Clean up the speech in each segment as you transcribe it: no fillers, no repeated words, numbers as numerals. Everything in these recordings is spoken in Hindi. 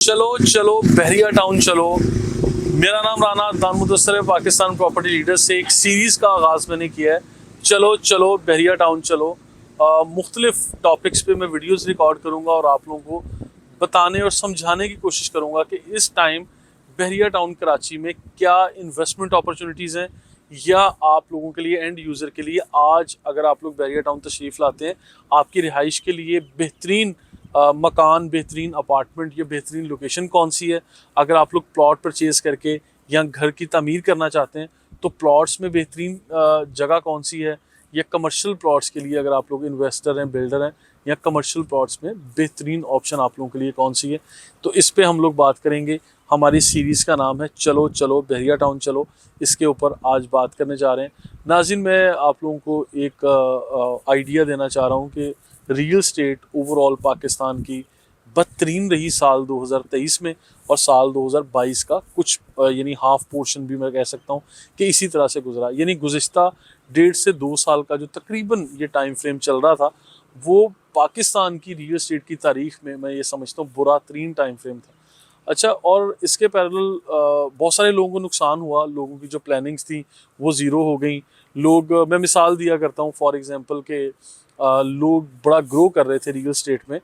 चलो चलो बहरिया टाउन चलो। मेरा नाम राना दान मुदस्सर है। पाकिस्तान प्रॉपर्टी लीडर से एक सीरीज़ का आगाज़ मैंने किया है, चलो चलो बहरिया टाउन चलो। मुख्तलिफ टॉपिक्स पे मैं वीडियोस रिकॉर्ड करूंगा और आप लोगों को बताने और समझाने की कोशिश करूंगा कि इस टाइम बहरिया टाउन कराची में क्या इन्वेस्टमेंट अपॉर्चुनिटीज़ हैं, या आप लोगों के लिए, एंड यूज़र के लिए, आज अगर आप लोग बहरिया टाउन तशरीफ़ लाते हैं, आपकी रिहाइश के लिए बेहतरीन मकान, बेहतरीन अपार्टमेंट या बेहतरीन लोकेशन कौन सी है। अगर आप लोग प्लॉट परचेज़ करके या घर की तामीर करना चाहते हैं तो प्लॉट्स में बेहतरीन जगह कौन सी है, या कमर्शियल प्लॉट्स के लिए अगर आप लोग इन्वेस्टर हैं, बिल्डर हैं, या कमर्शियल प्लॉट्स में बेहतरीन ऑप्शन आप लोगों के लिए कौन सी है, तो इस पे हम लोग बात करेंगे। हमारी सीरीज़ का नाम है चलो चलो बहरिया टाउन चलो। इसके ऊपर आज बात करने जा रहे हैं। नाज़रीन, मैं आप लोगों को एक आइडिया देना चाह रहा हूँ कि रियल स्टेट ओवरऑल पाकिस्तान की बदतरीन रही साल 2023 में, और साल 2022 का कुछ यानी हाफ पोर्शन भी मैं कह सकता हूँ कि इसी तरह से गुजरा। यानी गुज़िश्ता 1.5 से 2 साल का जो तकरीबन ये टाइम फ्रेम चल रहा था, वो पाकिस्तान की रियल स्टेट की तारीख में मैं ये समझता हूँ बुरा तरीन टाइम फ्रेम था। अच्छा, और इसके पैरेलल बहुत सारे लोगों को नुकसान हुआ। लोगों की जो प्लानिंग्स थी वो ज़ीरो हो गई। लोग, मैं मिसाल दिया करता हूँ फॉर एग्जांपल के, लोग बड़ा ग्रो कर रहे थे रियल स्टेट में।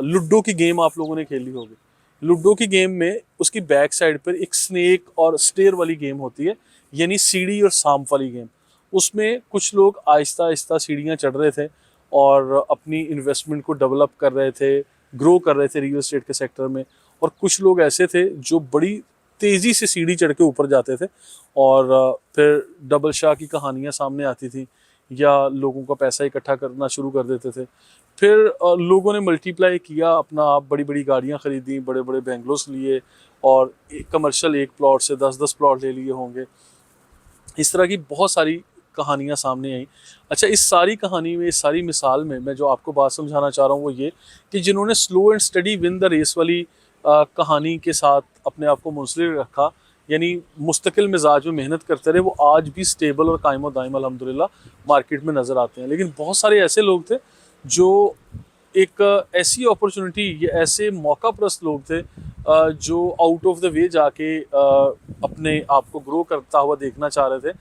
लूडो की गेम आप लोगों ने खेली होगी। लूडो की गेम में उसकी बैक साइड पर एक स्नेक और स्टेयर वाली गेम होती है, यानी सीढ़ी और सांप वाली गेम। उसमें कुछ लोग आहिस्ता आहिस्ता सीढ़ियाँ चढ़ रहे थे और अपनी इन्वेस्टमेंट को डेवलप कर रहे थे, ग्रो कर रहे थे रियल एस्टेट के सेक्टर में। और कुछ लोग ऐसे थे जो बड़ी तेज़ी से सीढ़ी चढ़ के ऊपर जाते थे, और फिर डबल शाह की कहानियाँ सामने आती थी, या लोगों का पैसा इकट्ठा करना शुरू कर देते थे। फिर लोगों ने मल्टीप्लाई किया अपना, आप बड़ी बड़ी गाड़ियाँ ख़रीदी, बड़े बड़े बेंगलोस लिए, और कमर्शियल एक प्लॉट से 10-10 प्लॉट ले लिए होंगे। इस तरह की बहुत सारी कहानियाँ सामने आई। अच्छा, इस सारी कहानी में, इस सारी मिसाल में मैं जो आपको बात समझाना चाह रहा हूँ वो ये कि जिन्होंने slow and steady win the race वाली कहानी के साथ अपने आप को मुंसलिक रखा, यानी मुस्तकिल मिजाज में मेहनत करते रहे, वो आज भी स्टेबल और कायम और दायम अल्हम्दुलिल्लाह मार्केट में नज़र आते हैं। लेकिन बहुत सारे ऐसे लोग थे जो एक ऐसी अपॉर्चुनिटी या ऐसे मौका परस्त लोग थे जो आउट ऑफ द वे जाके अपने आप को ग्रो करता हुआ देखना चाह रहे थे।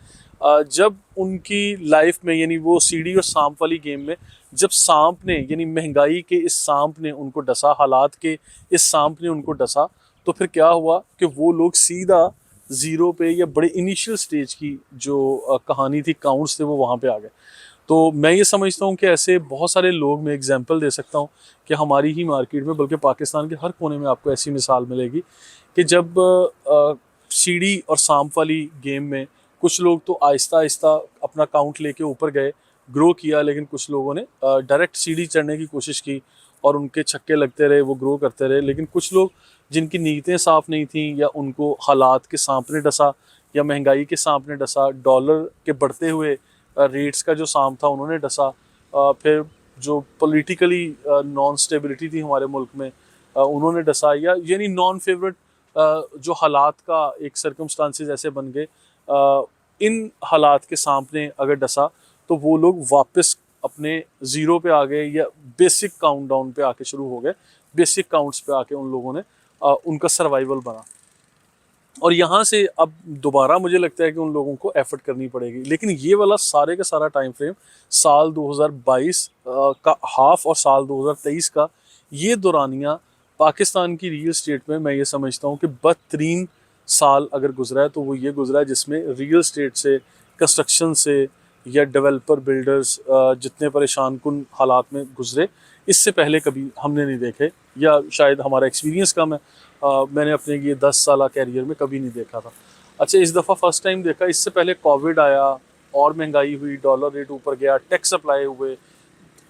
जब उनकी लाइफ में, यानी वो सीढ़ी और सांप वाली गेम में, जब सांप ने, यानी महंगाई के इस सांप ने उनको डसा, हालात के इस सांप ने उनको डसा, तो फिर क्या हुआ कि वो लोग सीधा ज़ीरो पे, या बड़े इनिशियल स्टेज की जो कहानी थी, काउंट्स थे, वो वहाँ पे आ गए। तो मैं ये समझता हूँ कि ऐसे बहुत सारे लोग, मैं एग्जांपल दे सकता हूँ कि हमारी ही मार्केट में, बल्कि पाकिस्तान के हर कोने में आपको ऐसी मिसाल मिलेगी कि जब सीढ़ी और सांप वाली गेम में कुछ लोग तो आहिस्ता आहिस्ता अपना काउंट लेके ऊपर गए, ग्रो किया, लेकिन कुछ लोगों ने डायरेक्ट सीढ़ी चढ़ने की कोशिश की और उनके छक्के लगते रहे, वो ग्रो करते रहे। लेकिन कुछ लोग जिनकी नीयतें साफ़ नहीं थी, या उनको हालात के सांप ने डसा, या महंगाई के सांप ने डसा, डॉलर के बढ़ते हुए रेट्स का जो सांप था उन्होंने डसा, फिर जो पॉलिटिकली नॉन स्टेबिलिटी थी हमारे मुल्क में, उन्होंने डसा, या यानी नॉन फेवरेट जो हालात का एक सर्कमस्टांसेस ऐसे बन गए, इन हालात के सांप ने अगर डसा, तो वो लोग वापस अपने ज़ीरो पे आ गए, या बेसिक काउंट डाउन पे आके शुरू हो गए। बेसिक काउंट्स पे आके उन लोगों ने उनका सर्वाइवल बना। और यहाँ से अब दोबारा मुझे लगता है कि उन लोगों को एफर्ट करनी पड़ेगी। लेकिन ये वाला सारे का सारा टाइम फ्रेम साल 2022 का हाफ और साल 2023 का, ये दौरानिया पाकिस्तान की रियल स्टेट में मैं ये समझता हूँ कि बदतरीन साल अगर गुजरा है तो वो ये गुजरा है जिसमें रियल स्टेट से, कंस्ट्रक्शन से, या डेवलपर बिल्डर्स जितने परेशान कुन हालात में गुजरे, इससे पहले कभी हमने नहीं देखे, या शायद हमारा एक्सपीरियंस कम है। मैंने अपने ये 10 साल कैरियर में कभी नहीं देखा था। अच्छा, इस दफ़ा फ़र्स्ट टाइम देखा। इससे पहले कोविड आया और महंगाई हुई, डॉलर रेट ऊपर गया, टैक्स अप्लाई हुए,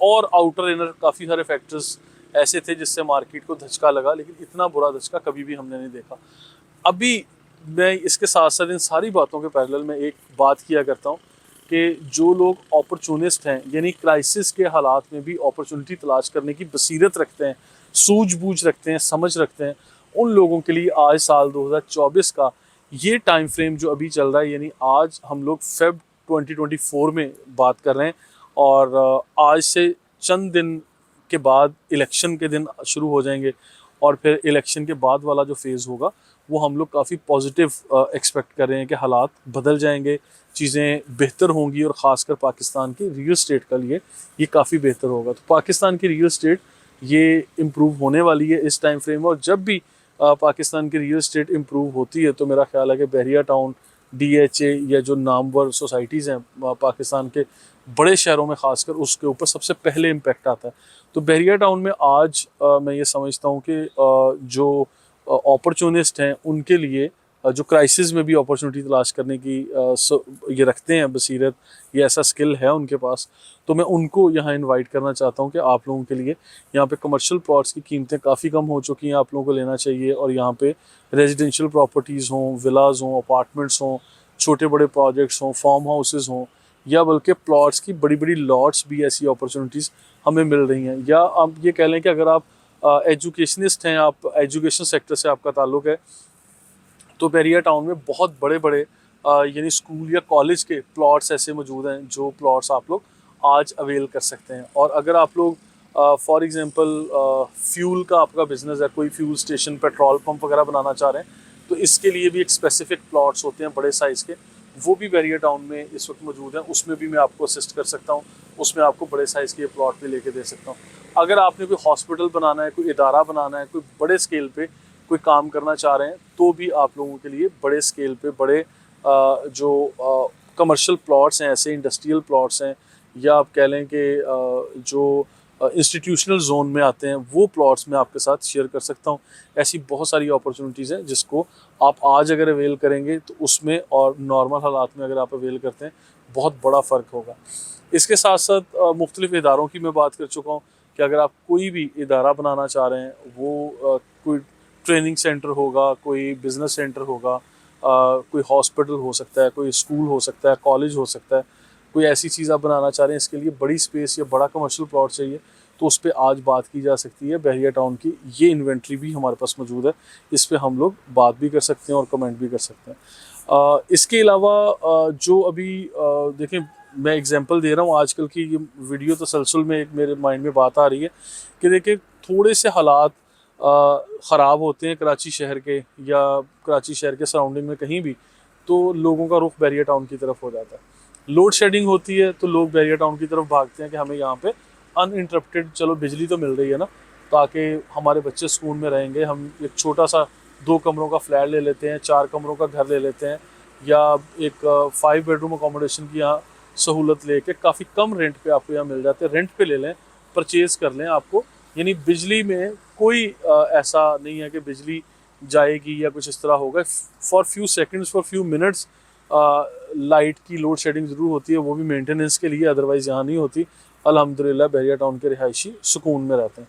और आउटर इनर काफ़ी सारे फैक्टर्स ऐसे थे जिससे मार्केट को धचका लगा, लेकिन इतना बुरा धचका कभी भी हमने नहीं देखा। अभी मैं इसके साथ साथ इन सारी बातों के पैरेलल में एक बात किया करता हूँ कि जो लोग अपॉर्चुनिस्ट हैं, यानी क्राइसिस के हालात में भी अपॉर्चुनिटी तलाश करने की बसीरत रखते हैं, सूझबूझ रखते हैं, समझ रखते हैं, उन लोगों के लिए आज साल 2024 का ये टाइम फ्रेम जो अभी चल रहा है, यानी आज हम लोग फेब 2024 में बात कर रहे हैं, और आज से चंद दिन के बाद इलेक्शन के दिन शुरू हो जाएंगे, और फिर इलेक्शन के बाद वाला जो फेज़ होगा वो हम लोग काफ़ी पॉजिटिव एक्सपेक्ट कर रहे हैं कि हालात बदल जाएंगे, चीज़ें बेहतर होंगी और ख़ासकर पाकिस्तान की रियल स्टेट के लिए ये काफ़ी बेहतर होगा। तो पाकिस्तान की रियल स्टेट ये इम्प्रूव होने वाली है इस टाइम फ्रेम में, और जब भी पाकिस्तान की रियल स्टेट इम्प्रूव होती है तो मेरा ख्याल है कि बहरिया टाउन, DHA या जो नामवर सोसाइटीज़ हैं पाकिस्तान के बड़े शहरों में ख़ासकर, उसके ऊपर सबसे पहले इम्पेक्ट आता है। तो बहरिया टाउन में आज मैं ये समझता हूँ कि जो अपॉर्चुनिस्ट हैं उनके लिए जो क्राइसिस में भी अपॉर्चुनिटी तलाश करने की ये रखते हैं बसीरत, ये ऐसा स्किल है उनके पास, तो मैं उनको यहाँ इनवाइट करना चाहता हूँ कि आप लोगों के लिए यहाँ पे कमर्शियल प्लॉट्स की कीमतें काफ़ी कम हो चुकी हैं, आप लोगों को लेना चाहिए। और यहाँ पे रेजिडेंशियल प्रॉपर्टीज़ हों, विलाज हों, अपार्टमेंट्स हों, छोटे बड़े प्रोजेक्ट्स हों, फार्म हाउसेज़ हों, या बल्कि प्लॉट्स की बड़ी बड़ी लॉट्स भी, ऐसी अपॉर्चुनिटीज़ हमें मिल रही हैं। या आप ये कह लें कि अगर आप एजुकेशनिस्ट हैं, आप एजुकेशन सेक्टर से आपका ताल्लुक़ है, तो बहरिया टाउन में बहुत बड़े बड़े यानी स्कूल या कॉलेज के प्लॉट्स ऐसे मौजूद हैं जो प्लॉट्स आप लोग आज अवेल कर सकते हैं। और अगर आप लोग फॉर एग्ज़ाम्पल फ्यूल का आपका बिज़नेस है, कोई फ्यूल स्टेशन, पेट्रोल पंप वगैरह बनाना चाह रहे हैं, तो इसके लिए भी एक स्पेसिफिक प्लॉट्स होते हैं बड़े साइज़ के, वो भी बहरिया टाउन में इस वक्त मौजूद हैं। उसमें भी मैं आपको असिस्ट कर सकता हूँ, उसमें आपको बड़े साइज़ के प्लॉट भी लेके दे सकता हूँ। अगर आपने कोई हॉस्पिटल बनाना है, कोई इदारा बनाना है, कोई बड़े स्केल पे कोई काम करना चाह रहे हैं, तो भी आप लोगों के लिए बड़े स्केल पे बड़े जो कमर्शियल प्लॉट्स हैं, ऐसे इंडस्ट्रियल प्लॉट्स हैं, या आप कह लें कि जो इंस्टीट्यूशनल जोन में आते हैं, वो प्लॉट्स मैं आपके साथ शेयर कर सकता हूँ। ऐसी बहुत सारी अपॉर्चुनिटीज़ हैं जिसको आप आज अगर अवेल करेंगे तो उसमें और नॉर्मल हालात में अगर आप अवेल करते हैं, बहुत बड़ा फ़र्क होगा। इसके साथ साथ मुख्तलिफ़ इदारों की मैं बात कर चुका हूँ कि अगर आप कोई भी इदारा बनाना चाह रहे हैं, वो कोई ट्रेनिंग सेंटर होगा, कोई बिज़नेस सेंटर होगा, कोई हॉस्पिटल हो सकता है, कोई स्कूल हो सकता है, कॉलेज हो सकता है, कोई ऐसी चीज़ आप बनाना चाह रहे हैं, इसके लिए बड़ी स्पेस या बड़ा कमर्शियल प्लॉट चाहिए, तो उस पर आज बात की जा सकती है। बहरिया टाउन की ये इन्वेंट्री भी हमारे पास मौजूद है, इस पर हम लोग बात भी कर सकते हैं और कमेंट भी कर सकते हैं। इसके अलावा जो अभी देखें, मैं एग्जांपल दे रहा हूँ, आजकल की ये वीडियो तसलसल में एक मेरे माइंड में बात आ रही है कि देखिए थोड़े से हालात ख़राब होते हैं कराची शहर के या कराची शहर के सराउंडिंग में कहीं भी, तो लोगों का रुख बहरिया टाउन की तरफ हो जाता है। लोड शेडिंग होती है तो लोग बहरिया टाउन की तरफ भागते हैं कि हमें यहाँ पे अनइंटरप्टेड चलो बिजली तो मिल रही है ना, ताकि हमारे बच्चे सुकून में रहेंगे। हम एक छोटा सा 2 कमरों का फ्लैट ले लेते हैं, 4 कमरों का घर ले लेते हैं, या एक 5 बेडरूम अकोमोडेशन की यहाँ सहूलत लेके काफ़ी कम रेंट पे आपको यहाँ मिल जाते हैं। रेंट पे ले लें, परचेज़ कर लें, आपको यानी बिजली में कोई ऐसा नहीं है कि बिजली जाएगी या कुछ इस तरह होगा। For few seconds, for few minutes light की लोड शेडिंग ज़रूर होती है, वो भी मेंटेनेंस के लिए, अदरवाइज़ यहाँ नहीं होती। अल्हम्दुलिल्लाह बहरिया टाउन के रिहायशी सुकून में रहते हैं।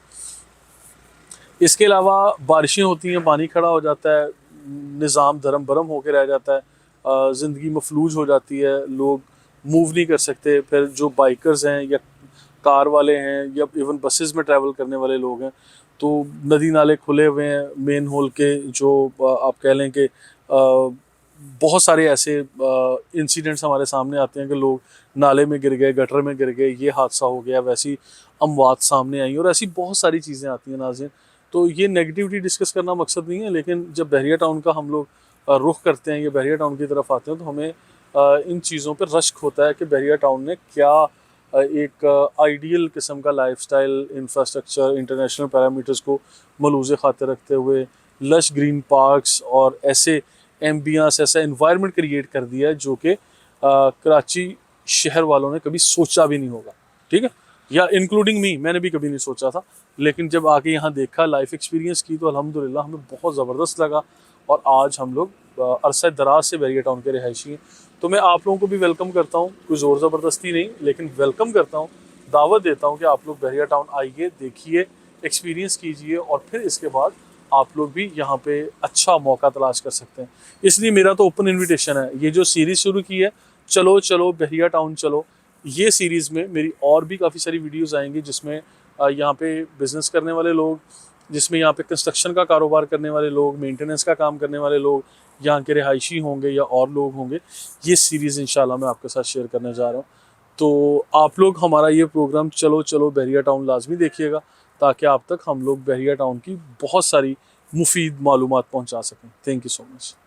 इसके अलावा बारिशें होती हैं, पानी खड़ा हो जाता है, निज़ाम धर्म भरम होकर रह जाता है, ज़िंदगी मफलूज हो जाती है, लोग मूव नहीं कर सकते। फिर जो बाइकर्स हैं या कार वाले हैं या इवन बसेस में ट्रैवल करने वाले लोग हैं, तो नदी नाले खुले हुए हैं, मेन होल के जो आप कह लें कि बहुत सारे ऐसे इंसिडेंट्स हमारे सामने आते हैं कि लोग नाले में गिर गए, गटर में गिर गए, ये हादसा हो गया, वैसी अमवात सामने आई, और ऐसी बहुत सारी चीज़ें आती हैं नाज़रीन। तो ये नेगेटिविटी डिस्कस करना मकसद नहीं है, लेकिन जब बहरिया टाउन का हम लोग रुख करते हैं या बहरिया टाउन की तरफ आते हैं, तो हमें इन चीज़ों पर रश्क होता है कि बहरिया टाउन ने क्या एक आइडियल किस्म का लाइफस्टाइल, इंफ्रास्ट्रक्चर, इंटरनेशनल पैरामीटर्स को मलूज़ खातिर रखते हुए लश ग्रीन पार्क्स और ऐसे एम्बियंस, ऐसा एनवायरनमेंट क्रिएट कर दिया है जो कि कराची शहर वालों ने कभी सोचा भी नहीं होगा। ठीक है, या इंक्लूडिंग मी, मैंने भी कभी नहीं सोचा था, लेकिन जब आके यहाँ देखा, लाइफ एक्सपीरियंस की, तो अल्हम्दुलिल्लाह हमें बहुत ज़बरदस्त लगा। और आज हम लोग अरसा दराज से बहरिया टाउन के रिहायशी हैं। तो मैं आप लोगों को भी वेलकम करता हूँ, कोई ज़ोर ज़बरदस्ती नहीं, लेकिन वेलकम करता हूँ, दावत देता हूँ कि आप लोग बहरिया टाउन आइए, देखिए, एक्सपीरियंस कीजिए, और फिर इसके बाद आप लोग भी यहाँ पे अच्छा मौका तलाश कर सकते हैं। इसलिए मेरा तो ओपन इन्विटेशन है। ये जो सीरीज़ शुरू की है, चलो चलो बहरिया टाउन चलो, ये सीरीज़ में मेरी और भी काफ़ी सारी वीडियोज़ आएंगी जिसमें यहाँ पे बिज़नेस करने वाले लोग, जिसमें यहाँ पे कंस्ट्रक्शन का कारोबार करने वाले लोग, मेंटेनेंस का काम करने वाले लोग, यहाँ के रिहायशी होंगे या और लोग होंगे। ये सीरीज़ इंशाल्लाह मैं आपके साथ शेयर करने जा रहा हूँ। तो आप लोग हमारा ये प्रोग्राम चलो चलो बहरिया टाउन लाजमी देखिएगा, ताकि आप तक हम लोग बहरिया टाउन की बहुत सारी मुफीद मालूमात पहुंचा सकें। Thank you so much.